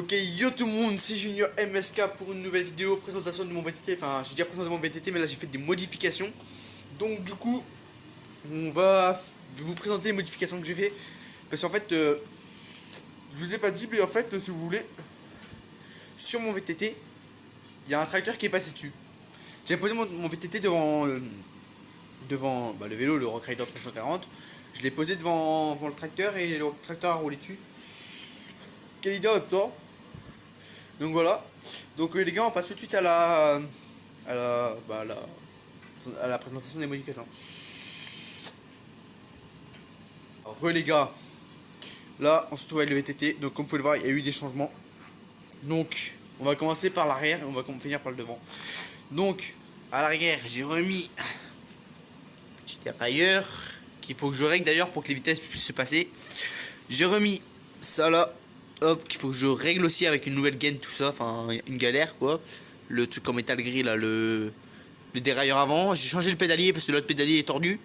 Ok, yo tout le monde, c'est Junior MSK pour une nouvelle vidéo présentation de mon VTT. Enfin, j'ai déjà présenté mon VTT, mais là j'ai fait des modifications. Donc du coup, on va vous présenter les modifications que j'ai fait. Parce qu'en fait, je vous ai pas dit, mais en fait, si vous voulez, sur mon VTT, il y a un tracteur qui est passé dessus. J'ai posé mon VTT devant le vélo, le Rock Rider 340. Je l'ai posé devant le tracteur et le tracteur a roulé dessus. Quelle idée en même temps. Donc voilà. Donc les gars, on passe tout de suite à la présentation des modifications. Alors, les gars, là on se trouve avec le VTT. Donc comme vous pouvez le voir, il y a eu des changements. Donc on va commencer par l'arrière et on va finir par le devant. Donc à l'arrière, j'ai remis petit dérailleur qu'il faut que je règle d'ailleurs pour que les vitesses puissent se passer. J'ai remis ça là. Hop, qu'il faut que je règle aussi avec une nouvelle gaine, tout ça, enfin une galère quoi. Le truc en métal gris là, le dérailleur avant. J'ai changé le pédalier parce que l'autre pédalier est tordu.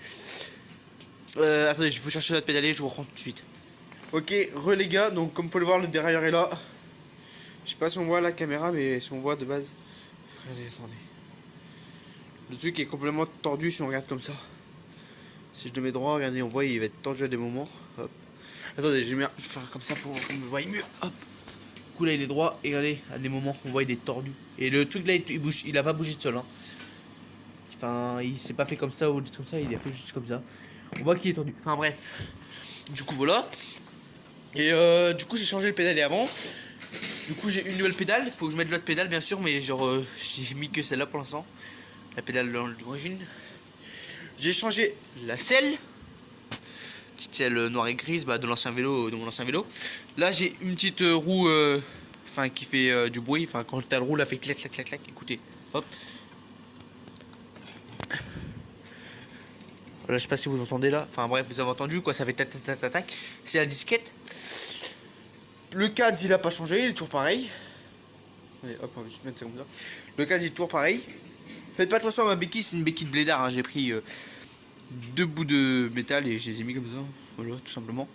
Attendez, je vais chercher l'autre pédalier, je vous reprends tout de suite. Ok, les gars, donc comme vous pouvez le voir, le dérailleur est là. Je sais pas si on voit la caméra, mais si on voit de base. Allez, attendez. Le truc est complètement tordu si on regarde comme ça. Si je le mets droit, regardez, on voit il va être tordu à des moments. Hop. Attendez, je vais faire comme ça pour qu'on me voie mieux. Hop. Du coup là il est droit et regardez, à des moments on voit il est tordu. Et le truc là il bouge, il a pas bougé de sol. Hein. Enfin, il s'est pas fait comme ça ou comme ça, il a fait juste comme ça. On voit qu'il est tordu. Enfin bref. Du coup voilà. Et du coup j'ai changé le pédalier avant. Du coup j'ai une nouvelle pédale. Il faut que je mette l'autre pédale bien sûr, mais genre j'ai mis que celle-là pour l'instant. La pédale d'origine. J'ai changé la selle. Petite selle noire et grise de l'ancien vélo, de mon ancien vélo. Là j'ai une petite roue qui fait du bruit. Enfin quand elle roule elle fait clac clac clac clac. Écoutez, hop. Voilà, je sais pas si vous entendez là. Enfin bref, vous avez entendu quoi, ça fait tac tac tac tac tac. C'est la disquette. Le cadre il a pas changé, il est toujours pareil. Allez, hop, on va juste mettre ça comme ça. Le cadre il est toujours pareil. Faites pas attention à ma béquille, c'est une béquille de blédard. Hein. J'ai pris deux bouts de métal et je les ai mis comme ça. Voilà, tout simplement.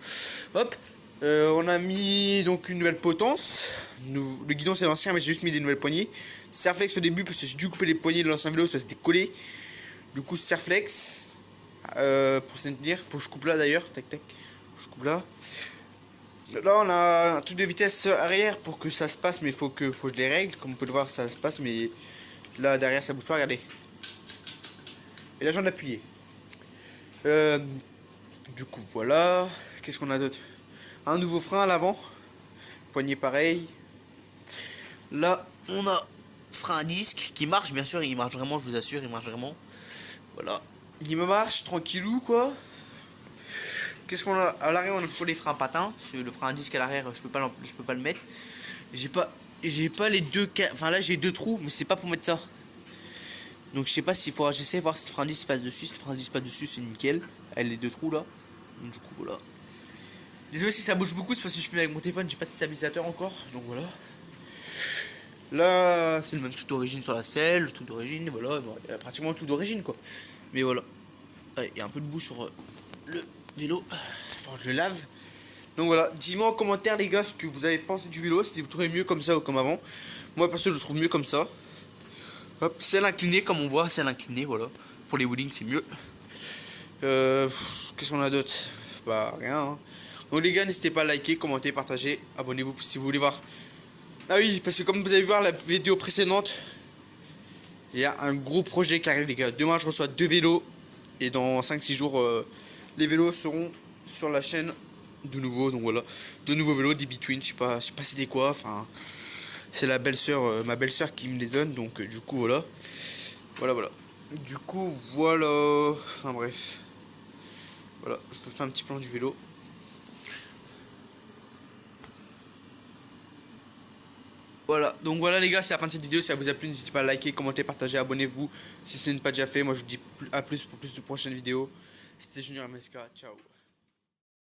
Hop. On a mis donc une nouvelle potence. Le guidon c'est l'ancien, mais j'ai juste mis des nouvelles poignées. Serflex au début parce que j'ai dû couper les poignées de l'ancien vélo, ça s'était collé. Du coup, Serflex pour se tenir. Faut que je coupe là d'ailleurs. Tac tac. Faut que je coupe là. Là, on a un truc de vitesse arrière pour que ça se passe, mais il faut que je les règle. Comme vous pouvez le voir, ça se passe, mais là derrière ça bouge pas. Regardez. Et là, j'en ai appuyé. Du coup, voilà. Qu'est-ce qu'on a d'autre? Un nouveau frein à l'avant. Poignée pareil. Là, on a frein à disque qui marche, bien sûr. Il marche vraiment, je vous assure, il marche vraiment. Voilà. Il me marche tranquillou, quoi. Qu'est-ce qu'on a? À l'arrière, on a toujours les freins patins. Parce que le frein à disque à l'arrière, je peux pas le mettre. J'ai pas les deux. Enfin, là, j'ai deux trous, mais c'est pas pour mettre ça. Donc je sais pas s'il faudra, j'essaie de voir si le frein à disque passe dessus. Si le frein à disque passe dessus, c'est nickel. Elle les deux trous là. Donc du coup voilà. Désolé si ça bouge beaucoup, c'est parce que je filme avec mon téléphone, j'ai pas de stabilisateur encore. Donc voilà. Là c'est le même truc d'origine sur la selle, le truc d'origine, voilà. Bon, il y a pratiquement tout d'origine quoi. Mais voilà. Allez, il y a un peu de boue sur le vélo. Enfin je le lave. Donc voilà, dis-moi en commentaire les gars ce que vous avez pensé du vélo, si vous trouvez mieux comme ça ou comme avant. Moi parce que je le trouve mieux comme ça. Hop, c'est l'incliné comme on voit, c'est l'incliné, voilà. Pour les wheelings c'est mieux. Qu'est-ce qu'on a d'autre? Bah rien. Hein. Donc les gars, n'hésitez pas à liker, commenter, partager, abonnez-vous si vous voulez voir. Ah oui, parce que comme vous avez vu voir la vidéo précédente, il y a un gros projet qui arrive les gars. Demain je reçois 2 vélos et dans 5-6 jours les vélos seront sur la chaîne de nouveau. Donc voilà, 2 nouveaux vélos, des Between, je sais pas c'était quoi, enfin. C'est la belle-sœur, ma belle-sœur qui me les donne, donc du coup voilà. Voilà. Du coup voilà. Enfin bref. Voilà, je vous fais un petit plan du vélo. Voilà, donc voilà les gars, c'est la fin de cette vidéo. Si ça vous a plu, n'hésitez pas à liker, commenter, partager, abonnez-vous si ce n'est pas déjà fait. Moi je vous dis à plus pour plus de prochaines vidéos. C'était Junior MSK, ciao.